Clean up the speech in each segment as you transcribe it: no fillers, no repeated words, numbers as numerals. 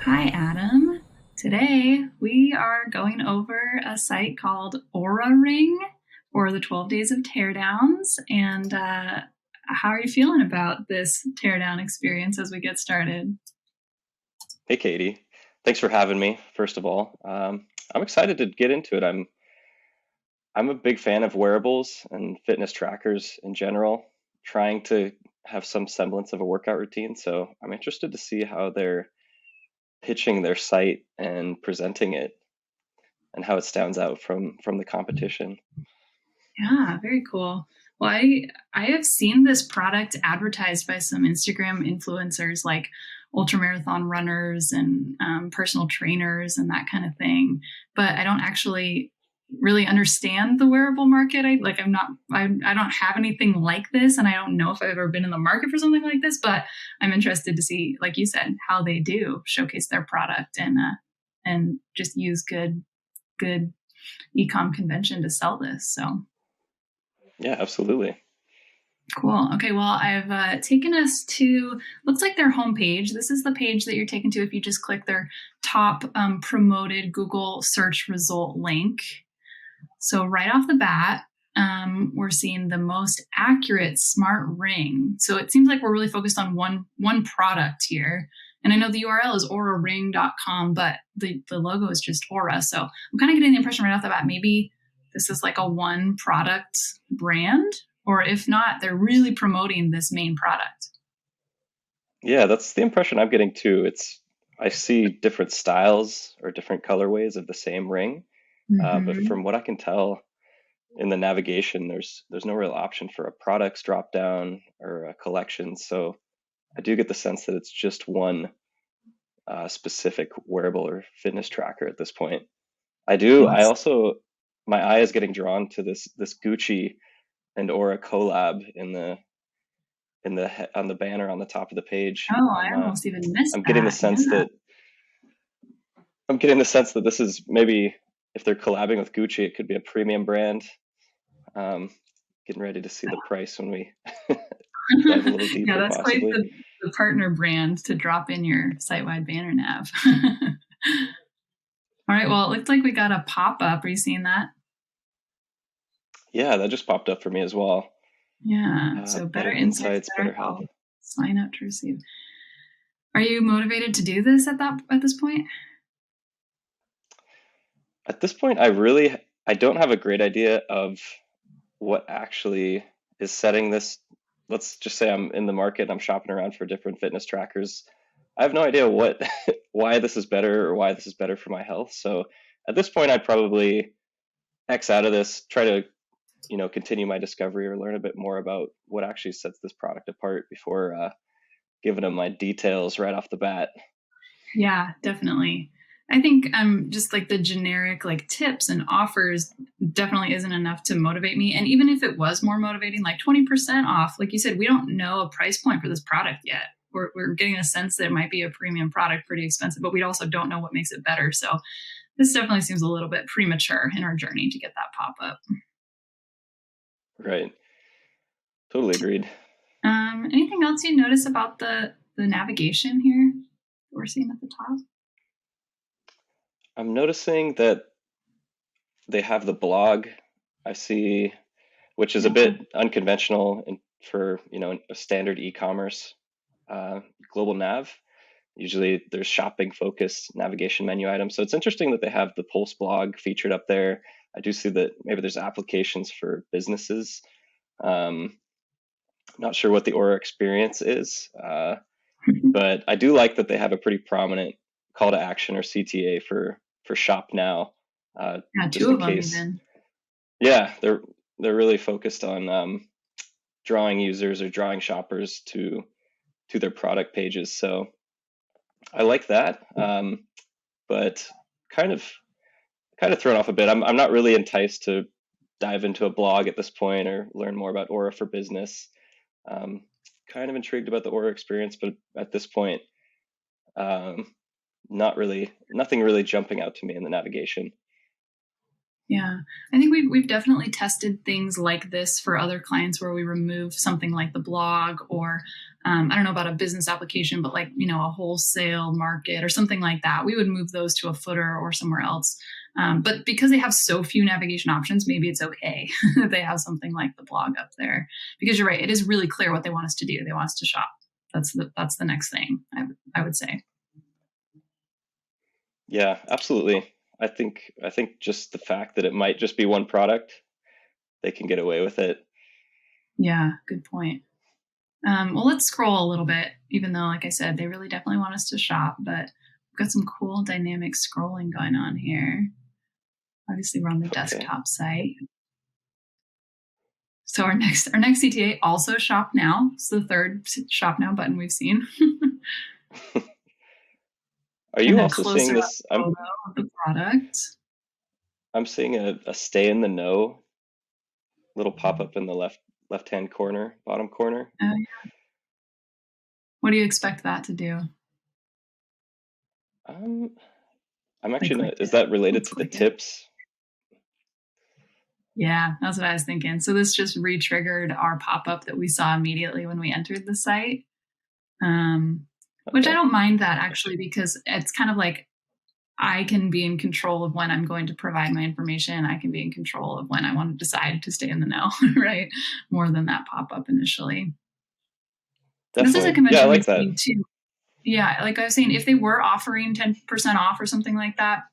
Hi, Adam. Today we are going over a site called Oura Ring for the 12 Days of Teardowns. And how are you feeling about this teardown experience as we get started? Hey, Katie. Thanks for having me, first of all. I'm excited to get into it. I'm a big fan of wearables and fitness trackers in general, trying to have some semblance of a workout routine. So I'm interested to see how they're pitching their site and presenting it and how it stands out from the competition. Yeah, very cool. Well, I have seen this product advertised by some Instagram influencers like ultramarathon runners and personal trainers and that kind of thing. But I don't actually really understand the wearable market. I don't have anything like this, and I don't know if I've ever been in the market for something like this. But I'm interested to see, like you said, how they do showcase their product and just use good ecom convention to sell this. So Yeah, absolutely. cool. Okay, well, I've taken us to, looks like their homepage. This is the page that you're taken to if you just click their top promoted Google search result link. So, right off the bat, we're seeing the most accurate smart ring. So, it seems like we're really focused on one product here. And I know the URL is auraring.com, but the logo is just Aura. So, I'm kind of getting the impression right off the bat maybe this is like a one product brand, or if not, they're really promoting this main product. Yeah, that's the impression I'm getting too. I see different styles or different colorways of the same ring, but Mm-hmm. from what I can tell, in the navigation, there's no real option for a products drop down or a collection. So I do get the sense that it's just one specific wearable or fitness tracker at this point. I do. I Yes. also my eye is getting drawn to this Gucci and Aura collab on the banner on the top of the page. Oh, I almost even missed I'm getting the that. sense Yeah. that this is maybe if they're collabing with Gucci, it could be a premium brand. Um, Getting ready to see the price when we dive a little Yeah, deeper, that's quite possibly. the partner brand to drop in your site wide banner nav. All right. Well, it looks like we got a pop up. Are you seeing that? Yeah, that just popped up for me as well. Yeah. So better Better insights, insights, better better health. health. Sign up to receive. Are you motivated to do this at this point? At this point, I don't have a great idea of what actually is setting this. Let's just say I'm in the market, I'm shopping around for different fitness trackers. I have no idea what why this is better or why this is better for my health. So at this point, I'd probably X out of this, try to, continue my discovery or learn a bit more about what actually sets this product apart before giving them my details right off the bat. Yeah, definitely. I think just like the generic like tips and offers definitely isn't enough to motivate me. And even if it was more motivating, like 20% off, like you said, we don't know a price point for this product yet. We're getting a sense that it might be a premium product, pretty expensive, but we also don't know what makes it better. So this definitely seems a little bit premature in our journey to get that pop up. Right. Totally agreed. Anything else you notice about the navigation here we're seeing at the top? I'm noticing that they have the blog. I see, which is a Yeah. bit unconventional for a standard e-commerce uh, global nav. Usually there's shopping focused navigation menu items. So it's interesting that they have the Pulse blog featured up there. I do see that maybe there's applications for businesses. Um, Not sure what the Aura experience is, but I do like that they have a pretty prominent call to action or CTA for shop now, Yeah, just two in of them case. even. Yeah, they're really focused on drawing users or drawing shoppers to their product pages. So I like that, but kind of kind of thrown off a bit. I'm not really enticed to dive into a blog at this point or learn more about Aura for business. Um, Kind of intrigued about the Aura experience, but at this point, um, nothing really jumping out to me in the navigation. Yeah, I think we've definitely tested things like this for other clients where we remove something like the blog, or I don't know about a business application, but like a wholesale market or something like that. We would move those to a footer or somewhere else. But because they have so few navigation options, maybe it's okay that they have something like the blog up there. Because you're right, it is really clear what they want us to do. They want us to shop. That's the next thing I would say. Yeah, absolutely. I think just the fact that it might just be one product, they can get away with it. Yeah, good point. Well, let's scroll a little bit, even though, like I said, they really definitely want us to shop, but we've got some cool dynamic scrolling going on here. Obviously, we're on the Okay. desktop site. So our next CTA also shop now. It's the third shop now button we've seen. Are And you a also seeing closer up this? I'm photo of the product. I'm seeing a stay in the know little pop up in the left hand corner, bottom corner. Uh, what do you expect that to do? Um, I'm I actually not. clicked Is it. that related Let's to the click it. tips? Yeah, that's what I was thinking. So this just re-triggered our pop-up that we saw immediately when we entered the site. Which I Okay. don't mind that actually, because it's kind of like I can be in control of when I'm going to provide my information. I can be in control of when I want to decide to stay in the know, right? More than that pop up initially. This is a Definitely. Yeah, I convention we've like that. seen too. Yeah, like I was saying, if they were offering 10% off or something like that,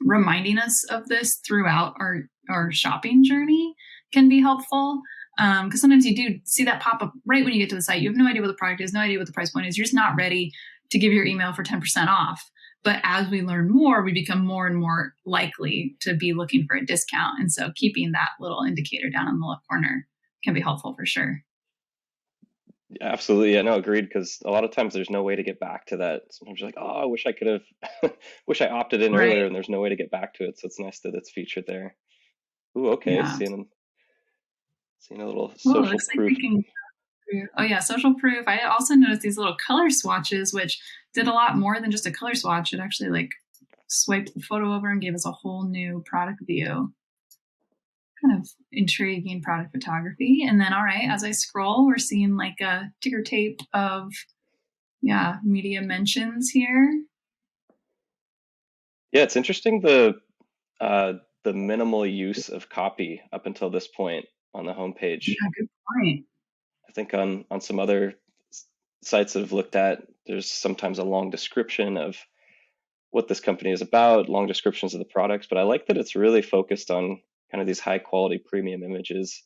reminding us of this throughout our shopping journey can be helpful. Because sometimes you do see that pop up right when you get to the site. You have no idea what the product is, no idea what the price point is. You're just not ready to give your email for 10% off. But as we learn more, we become more and more likely to be looking for a discount. And so keeping that little indicator down in the left corner can be helpful for sure. Absolutely. Yeah, no, agreed. Because a lot of times there's no way to get back to that. Sometimes you're like, oh, I wish I could have, wish I opted in earlier, Right. and there's no way to get back to it. So it's nice that it's featured there. Ooh, okay. Yeah. Seeing a little Well, it social looks like proof. we can. Oh yeah, social proof. I also noticed these little color swatches, which did a lot more than just a color swatch. It actually like swiped the photo over and gave us a whole new product view. Kind of intriguing product photography. And then, all right, as I scroll, we're seeing like a ticker tape of media mentions here. Yeah, it's interesting uh, the minimal use of copy up until this point on the homepage. Yeah, good point. I think on some other sites that I've looked at, there's sometimes a long description of what this company is about, long descriptions of the products, but I like that it's really focused on kind of these high quality premium images.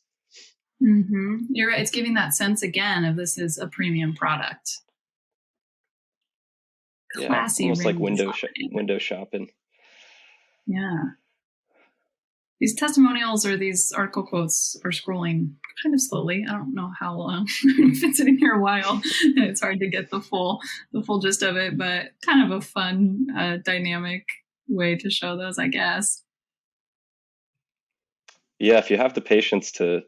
You're right. It's giving that sense again of this is a premium product. Yeah, Classy almost like ring design. window shopping. Yeah. These testimonials or these article quotes are scrolling kind of slowly. I don't know how long. I've been sitting here a while, and it's hard to get the full gist of it. But kind of a fun, dynamic way to show those, I guess. Yeah, if you have the patience to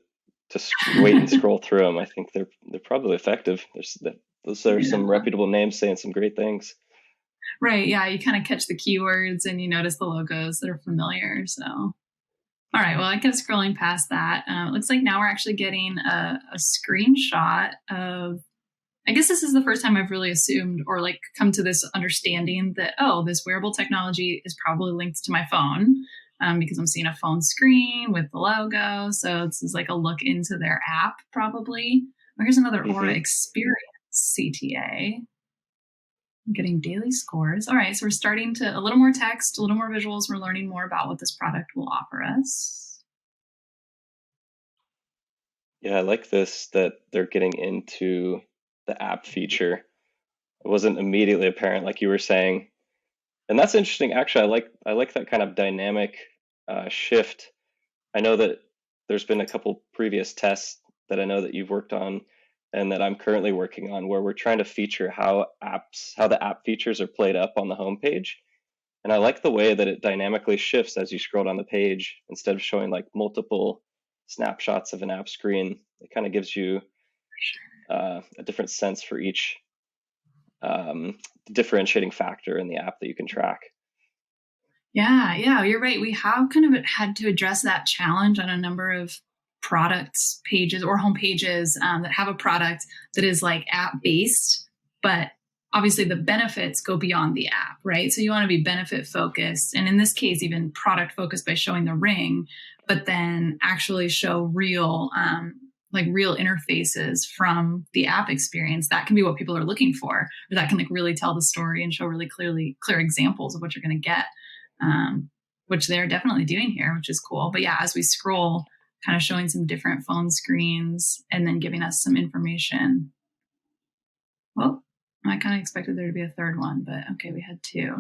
wait and scroll through them, I think they're probably effective. Those are some Yeah. reputable names saying some great things. Right. Yeah. You kind of catch the keywords and you notice the logos that are familiar. So, all right. Well, I kept scrolling past that. It looks like now we're actually getting a screenshot of. I guess this is the first time I've really assumed or like come to this understanding that, oh, this wearable technology is probably linked to my phone, because I'm seeing a phone screen with the logo. So this is like a look into their app, probably. Oh, here's another Aura Hmm. Experience CTA. I'm getting daily scores. All right. So we're starting to a little more text, a little more visuals. We're learning more about what this product will offer us. Yeah, I like this that they're getting into the app feature. It wasn't immediately apparent, like you were saying, and that's interesting. Actually, I like that kind of dynamic shift. I know that there's been a couple previous tests that I know that you've worked on and that I'm currently working on where we're trying to feature how the app features are played up on the homepage. And I like the way that it dynamically shifts as you scroll down the page instead of showing like multiple snapshots of an app screen. It kind of gives you a different sense for each differentiating factor in the app that you can track. Yeah, you're right. We have kind of had to address that challenge on a number of products pages or home pages that have a product that is like app based, but obviously the benefits go beyond the app, right? So you want to be benefit focused, and in this case, even product focused by showing the ring, but then actually show real, like real interfaces from the app experience. That can be what people are looking for, or that can like really tell the story and show really clear examples of what you're going to get, which they're definitely doing here, which is cool. But yeah, as we scroll, kind of showing some different phone screens and then giving us some information. Well, I kind of expected there to be a third one, but okay, we had two.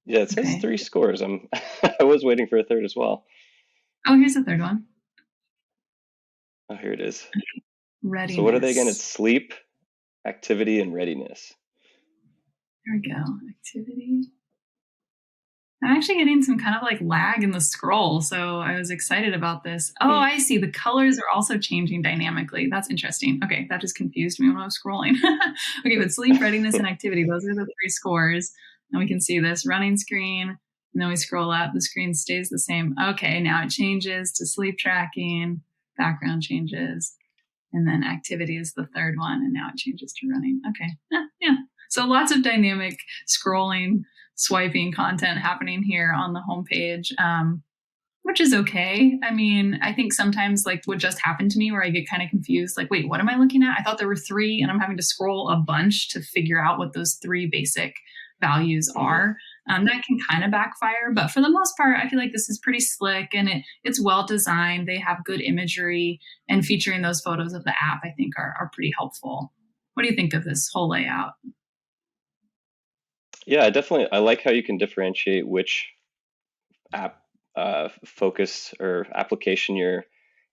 Yeah, it says Okay. 3 scores. I'm I was waiting for a third as well. Oh, here's the third one. Oh, here it is. So what are they again? It's Readiness. sleep, activity, and readiness. There we go. Activity. I'm actually getting some kind of like lag in the scroll, so I was excited about this. Oh, Hmm. I see. The colors are also changing dynamically. That's interesting. Okay, that just confused me when I was scrolling. Okay, but sleep, readiness, and activity, those are the 3 scores. And we can see this running screen, and then we scroll up, the screen stays the same. Okay, now it changes to sleep tracking, background changes, and then activity is the third one, and now it changes to running. Okay, yeah. So lots of dynamic scrolling, swiping content happening here on the homepage, which is okay. I mean, I think sometimes like what just happened to me where I get kind of confused, like, wait, what am I looking at? I thought there were three, and I'm having to scroll a bunch to figure out what those three basic values Hmm. are. That can kind of backfire, but for the most part, I feel like this is pretty slick and it's well designed. They have good imagery, and featuring those photos of the app, I think, are pretty helpful. What do you think of this whole layout? Yeah, I like how you can differentiate which app focus or application you're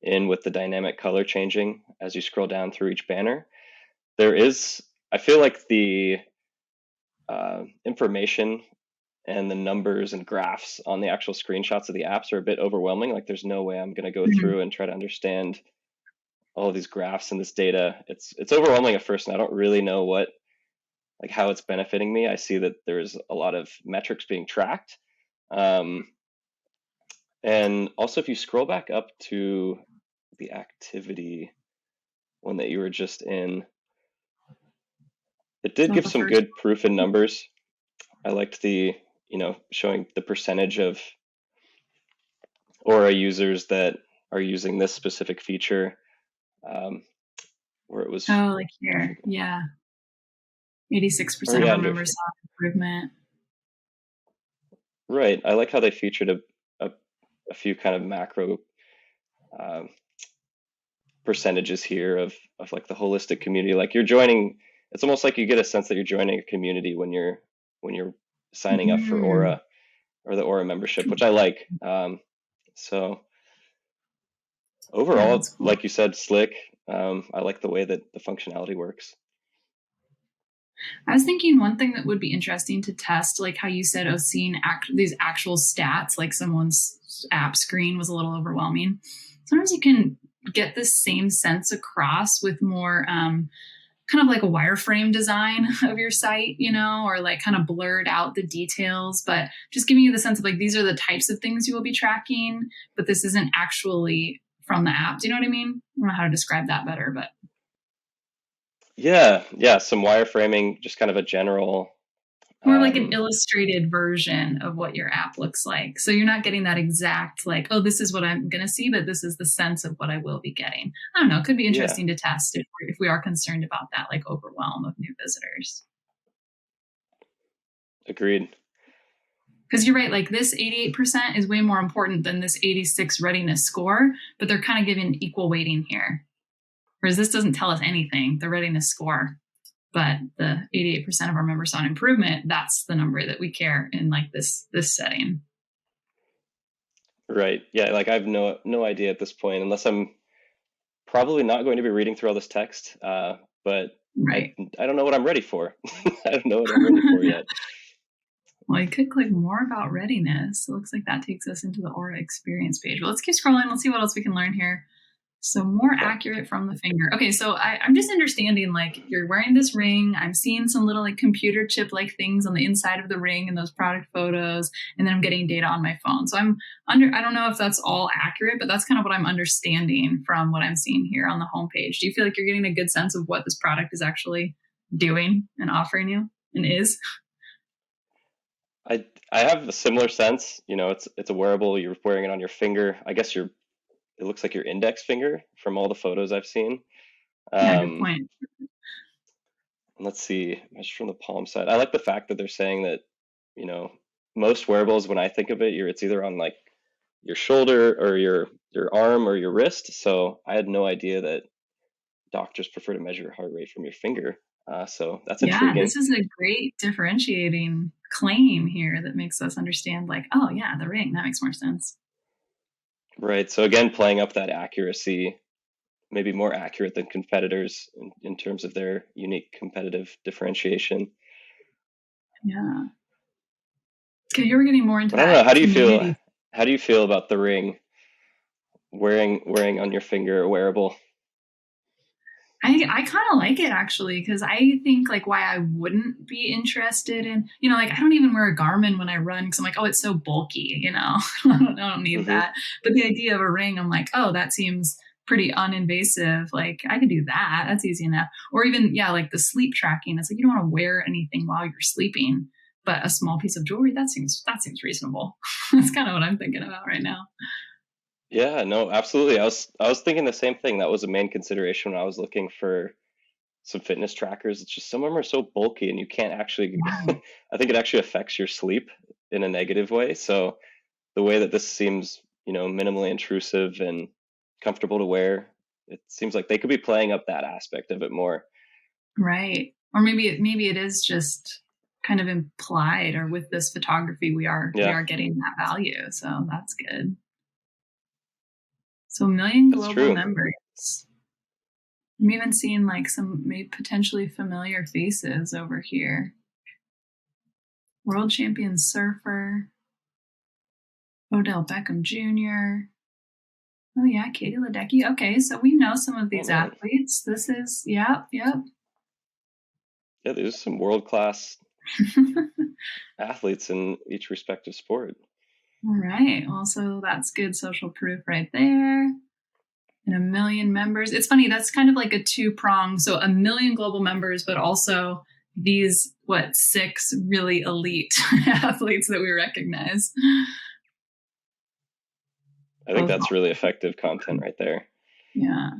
in with the dynamic color changing as you scroll down through each banner. There is, I feel like the information and the numbers and graphs on the actual screenshots of the apps are a bit overwhelming. Like there's no way I'm going to go Mhm. through and try to understand all of these graphs and this data. It's overwhelming at first, and I don't really know what like how it's benefiting me. I see that there's a lot of metrics being tracked. Um, and also, if you scroll back up to the activity one that you were just in, it did So give the some first, good proof in numbers. I liked showing the percentage of Aura users that are using this specific feature, um, where it was, oh, like I here, forget, yeah, or 86% of yeah, our members saw improvement. right. I like how they featured a, a few kind of macro um, percentages here of like the holistic community. Like you're joining, it's almost like you get a sense that you're joining a community when you're signing up for Mm-hmm. Aura or the Aura membership, which I like. So Yeah, overall, that's cool. like you said, slick. I like the way that the functionality works. I was thinking one thing that would be interesting to test, like how you said, of seeing these actual stats, like someone's app screen was a little overwhelming. Sometimes you can get the same sense across with more kind of like a wireframe design of your site, or like kind of blurred out the details, but just giving you the sense of like these are the types of things you will be tracking, but this isn't actually from the app. Do you know what I mean? I don't know how to describe that better, but Yeah, yeah, some wireframing, just kind of a general. more like an Um, illustrated version of what your app looks like. So you're not getting that exact, like, oh, this is what I'm going to see, but this is the sense of what I will be getting. I don't know. It could be yeah, interesting to test if we are concerned about that, like overwhelm of new visitors. agreed. Because you're right, like this 88% is way more important than this 86 readiness score, but they're kind of giving equal weighting here. Whereas this doesn't tell us anything, the readiness score, but the 88% of our members saw an improvement. That's the number that we care in like this setting. Right. Yeah, like I have no idea at this point, unless I'm probably not going to be reading through all this text. But I Right. I don't know what I'm ready for. I don't know what I'm ready for yet. Well, you could click more about readiness. It looks like that takes us into the Aura experience page. But let's keep scrolling. Let's see what else we can learn here. So more Okay. accurate from the finger. Okay, so I'm just understanding, like, you're wearing this ring. I'm seeing some little like computer chip like things on the inside of the ring and those product photos, and then I'm getting data on my phone. So I don't know if that's all accurate, but that's kind of what I'm understanding from what I'm seeing here on the homepage. Do you feel like you're getting a good sense of what this product is actually doing and offering you and is? I have a similar sense. It's a wearable. You're wearing it on your finger. I guess it looks like your index finger from all the photos I've seen. Yeah, good Um, point. and let's see, measure from the palm side. I like the fact that they're saying that, you know, most wearables, when I think of it, it's either on like your shoulder or your arm or your wrist. So I had no idea that doctors prefer to measure your heart rate from your finger. So that's Yeah, intriguing. this is a great differentiating claim here that makes us understand, like, oh, yeah, the ring, that makes more sense. Right. So again, playing up that accuracy, maybe more accurate than competitors in terms of their unique competitive differentiation. Yeah. Okay, here we're getting more into But I don't know. that How do you feel? community. How do you feel about the ring wearing on your finger, a wearable? I kind of like it actually, because I think like why I wouldn't be interested in, like I don't even wear a Garmin when I run because I'm like, oh, it's so bulky. I don't need Hmm. that. But the idea of a ring, I'm like, oh, that seems pretty uninvasive. Like I could do that. That's easy enough. Or even, yeah, like the sleep tracking. It's like you don't want to wear anything while you're sleeping, but a small piece of jewelry, that seems reasonable. That's kind of what I'm thinking about right now. Yeah, no, absolutely. I was thinking the same thing. That was a main consideration when I was looking for some fitness trackers. It's just some of them are so bulky and you can't actually Wow. I think it actually affects your sleep in a negative way. So the way that this seems, minimally intrusive and comfortable to wear, it seems like they could be playing up that aspect of it more. Right. Or maybe it is just kind of implied, or with this photography we Yeah, are getting that value. So that's good. So 1 million that's global true. members. I'm even seeing like some maybe potentially familiar faces over here. World champion surfer, Odell Beckham Jr. Oh yeah, Katie Ledecky. Okay, so we know some of Oh these man. athletes. This is yep, yep. Yeah, there's some world-class athletes in each respective sport. All right. Well, so that's good social proof right there. And 1 million members. It's funny, that's kind of like a two prong. So 1 million global members, but also these, what, 6 really elite athletes that we recognize. I think Both. that's really effective content right there. Yeah.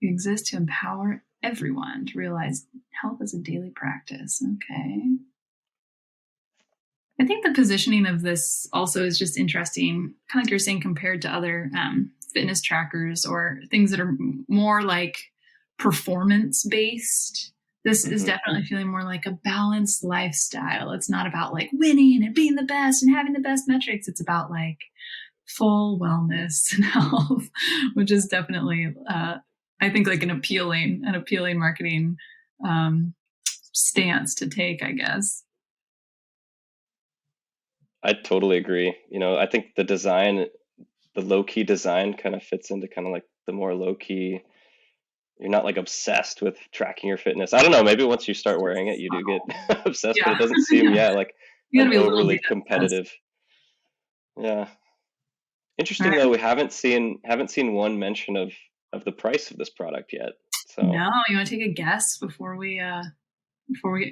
We exist to empower everyone to realize health is a daily practice. Okay. I think the positioning of this also is just interesting, kind of like you're saying, compared to other fitness trackers or things that are more like performance based. This is Hmm. definitely feeling more like a balanced lifestyle. It's not about like winning and being the best and having the best metrics. It's about like full wellness and health, which is definitely, I think, like an appealing marketing um, stance to take, I guess. I totally agree. I think the low key design kind of fits into kind of like the more low key. You're not like obsessed with tracking your fitness. I don't know, maybe once you start wearing it, you do get obsessed, but it Yeah, doesn't seem, yeah, like you got to an be a little overly data obsessed. competitive. Yeah. All Interesting right. though, we haven't seen one mention of the price of this product yet. So, No, you want to take a guess before we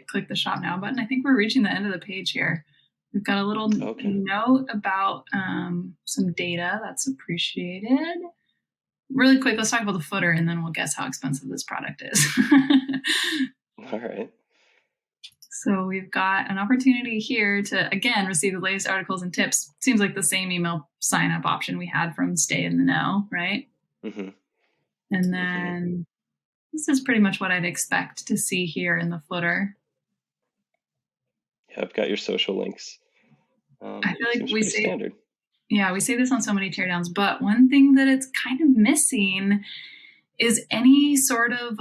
click the shop now button? I think we're reaching the end of the page here. We've got a little okay. note about some data that's appreciated. Really quick, let's talk about the footer, and then we'll guess how expensive this product is. All right. So we've got an opportunity here to, again, receive the latest articles and tips. Seems like the same email sign up option we had from Stay in the Know, right? Mm-hmm. And Mm-hmm. then this is pretty much what I'd expect to see here in the footer. Yeah, I've got your social links. I feel like Seems pretty standard. we say this on so many teardowns, but one thing that it's kind of missing is any sort of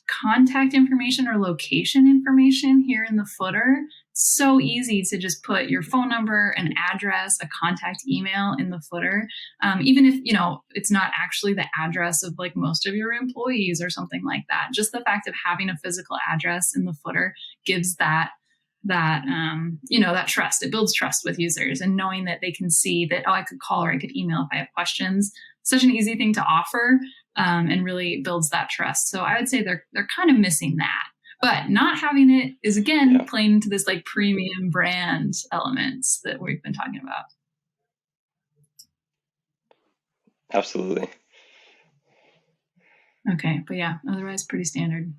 contact information or location information here in the footer. so easy to just put your phone number, an address, a contact email in the footer. Even if, it's not actually the address of like most of your employees or something like that. Just the fact of having a physical address in the footer gives that trust. It builds trust with users, and knowing that they can see that, I could call or I could email if I have questions. Such an easy thing to offer, and really builds that trust. So I would say they're kind of missing that. But not having it is, again, playing into this like premium brand elements that we've been talking about. Absolutely. Okay, but yeah, otherwise pretty standard.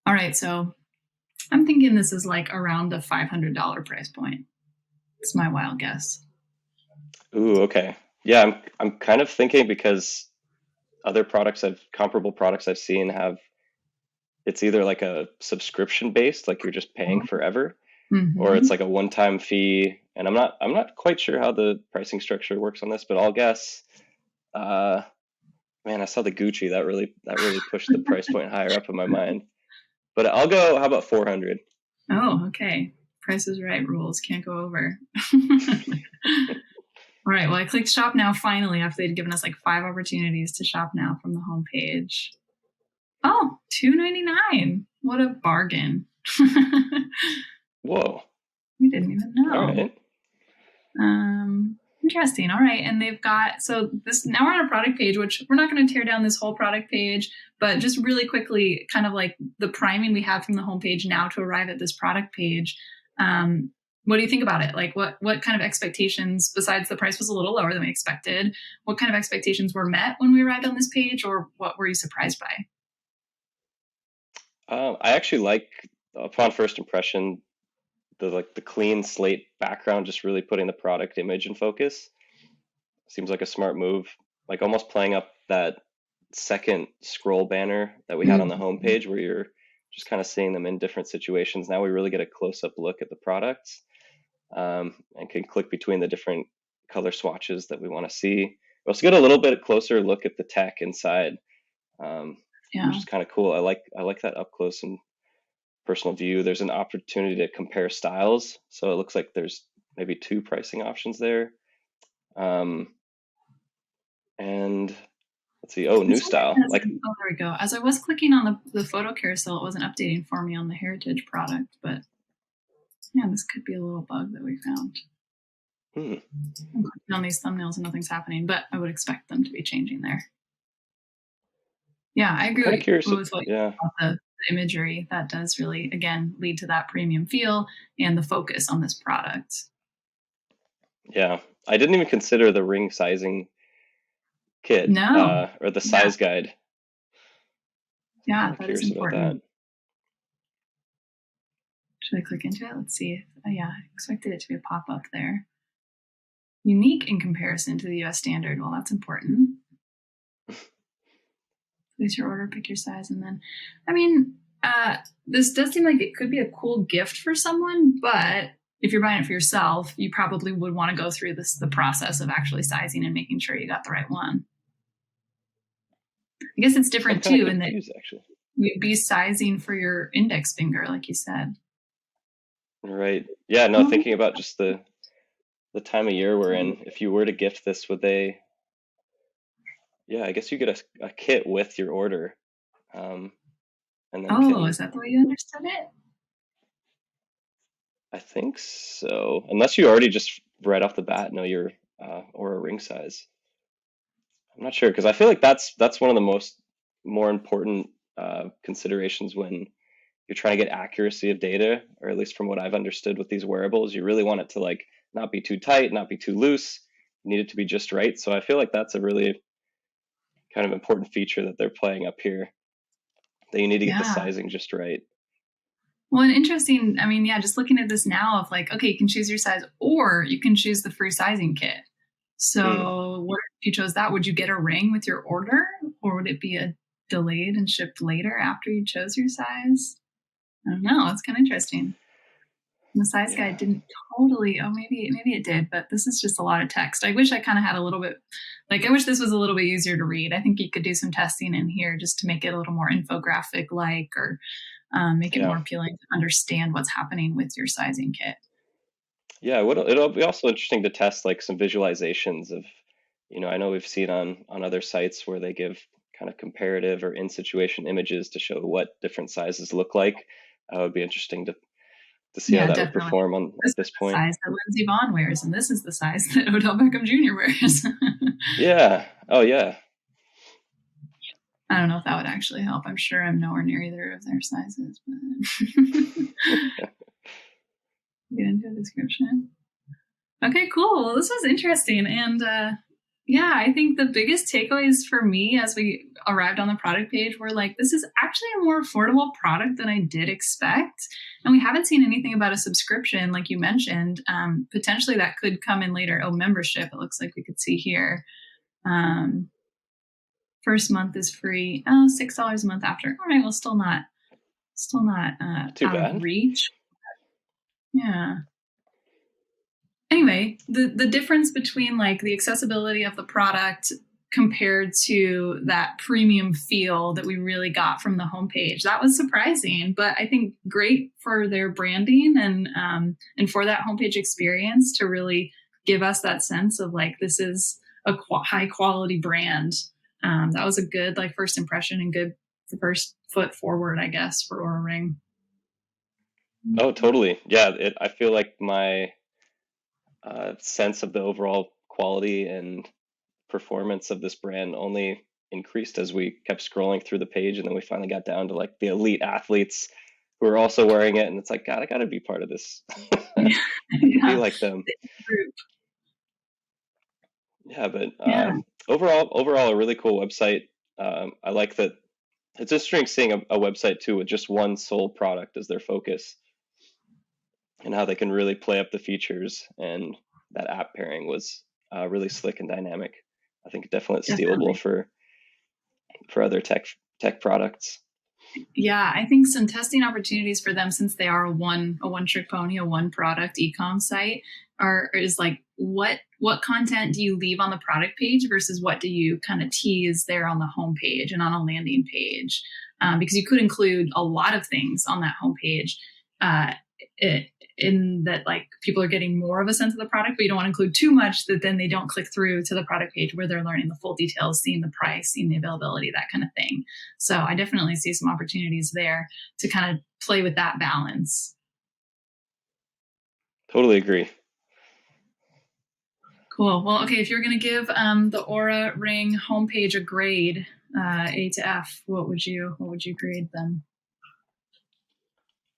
All right, so I'm thinking this is like around the $500 price point. It's my wild guess. Ooh, okay. Yeah, I'm kind of thinking, because other comparable products I've seen it's either like a subscription based, like you're just paying forever, or it's like a one-time fee. And I'm not quite sure how the pricing structure works on this, but I'll guess, man, I saw the Gucci that really pushed the price point higher up in my mind. But I'll go, how about 400? Oh, okay. Price is Right rules, can't go over. All right, well, I clicked shop now finally after they'd given us like 5 opportunities to shop now from the homepage. Oh, $2.99. What a bargain. Whoa. We didn't even know. All right. Interesting. All right. And they've got, so this, now we're on a product page, which we're not going to tear down this whole product page, but just really quickly, kind of like the priming we have from the homepage now to arrive at this product page. What do you think about it? Like what kind of expectations, besides the price was a little lower than we expected, what kind of expectations were met when we arrived on this page, or what were you surprised by? I actually like, upon first impression, the clean slate background, just really putting the product image in focus. Seems like a smart move, like almost playing up that second scroll banner that we had on the homepage, where you're just kind of seeing them in different situations. Now we really get a close-up look at the products, and can click between the different color swatches that we want to see. We also get a little bit closer look at the tech inside, which is kind of cool. I like that up close and personal view. There's an opportunity to compare styles, so it looks like there's maybe 2 pricing options there. And let's see. Oh, new style. Oh, there we go. As I was clicking on the photo carousel, it wasn't updating for me on the heritage product, but yeah, this could be a little bug that we found. I'm clicking on these thumbnails and nothing's happening, but I would expect them to be changing there. Yeah, I agree with what you about the imagery. That does really, again, lead to that premium feel and the focus on this product. Yeah, I didn't even consider the ring sizing kit, or the size guide. Yeah, that is important. Should I click into it? Let's see. Yeah, I expected it to be a pop-up there. Unique in comparison to the US standard. Well, that's important. Place your order, pick your size, and then, this does seem like it could be a cool gift for someone, but if you're buying it for yourself, you probably would want to go through the process of actually sizing and making sure you got the right one. I guess it's different too, in that you'd be sizing for your index finger, like you said. Right. Yeah, no, thinking about just the time of year we're in, if you were to gift this, would they... Yeah, I guess you get a kit with your order. And then is that the way you understood it? I think so. Unless you already just right off the bat know your Oura Ring size. I'm not sure, because I feel like that's one of the more important considerations when you're trying to get accuracy of data, or at least from what I've understood with these wearables. You really want it to like not be too tight, not be too loose. You need it to be just right. So I feel like that's a really kind of important feature that they're playing up here, that you need to get the sizing just right. Well, and interesting, just looking at this now of like, okay, you can choose your size, or you can choose the free sizing kit. So what if you chose that? Would you get a ring with your order, or would it be a delayed and shipped later after you chose your size? I don't know. It's kind of interesting. The size guide didn't totally, maybe it did, but this is just a lot of text. I wish I kind of had a little bit, I wish this was a little bit easier to read. I think you could do some testing in here just to make it a little more infographic-like, or make it Yeah. more appealing to understand what's happening with your sizing kit. Yeah, it'll be also interesting to test like some visualizations of, I know we've seen on other sites where they give kind of comparative or in situation images to show what different sizes look like. It would be interesting to see how Yeah, that would definitely. perform on This at is this the point. size that Lindsey Vonn wears, and this is the size that Odell Beckham Jr. wears. Yeah. Oh yeah. I don't know if that would actually help. I'm sure I'm nowhere near either of their sizes, but get into a description. Okay, cool. Well, this was interesting. And yeah, I think the biggest takeaways for me as we arrived on the product page were like, this is actually a more affordable product than I did expect. And we haven't seen anything about a subscription, like you mentioned. Potentially that could come in later. Oh, membership, it looks like we could see here. First month is free. Oh, $6 a month after. All right, well, still not Too out of bad. reach. Yeah. Anyway, the difference between like the accessibility of the product compared to that premium feel that we really got from the homepage, that was surprising, but I think great for their branding and for that homepage experience to really give us that sense of like this is a high quality brand. That was a good like first impression and good first foot forward, I guess, for Oura Ring. Oh, totally. Yeah, I feel like my sense of the overall quality and performance of this brand only increased as we kept scrolling through the page, and then we finally got down to like the elite athletes who are also wearing it, and it's like, God, I got to be part of this. I need to be Yeah. like them. Yeah, but Yeah. overall, a really cool website. I like that it's interesting seeing a website too with just one sole product as their focus, and how they can really play up the features. And that app pairing was really slick and dynamic. I think definitely stealable Definitely. for other tech products. Yeah, I think some testing opportunities for them since they are a one trick pony, a one product ecom site is like what content do you leave on the product page versus what do you kind of tease there on the homepage and on a landing page, because you could include a lot of things on that homepage. Uh, in that like people are getting more of a sense of the product, but you don't want to include too much that then they don't click through to the product page where they're learning the full details, seeing the price, seeing the availability, that kind of thing. So I definitely see some opportunities there to kind of play with that balance. Totally agree. Cool. Well, okay, if you're going to give the Oura Ring homepage a grade, A to F, what would you grade them?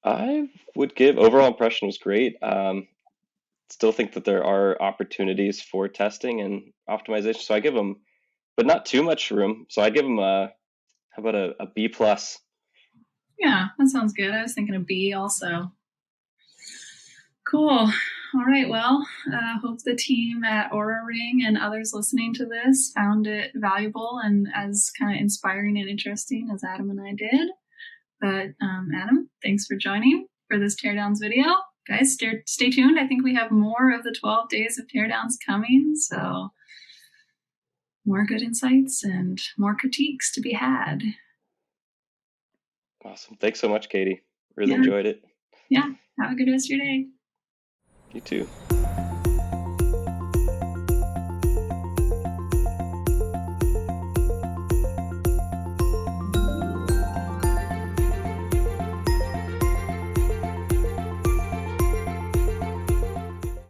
I would give overall impression was great. Still think that there are opportunities for testing and optimization. So I give them, but not too much room. So I give them how about a B plus? Yeah, that sounds good. I was thinking of B also. Cool. All right. Well, hope the team at Oura Ring and others listening to this found it valuable and as kind of inspiring and interesting as Adam and I did. But Adam, thanks for joining for this Teardowns video. Guys, stay tuned. I think we have more of the 12 days of Teardowns coming. So more good insights and more critiques to be had. Awesome. Thanks so much, Katie. Really Yeah. enjoyed it. Yeah. Have a good rest of your day. You too.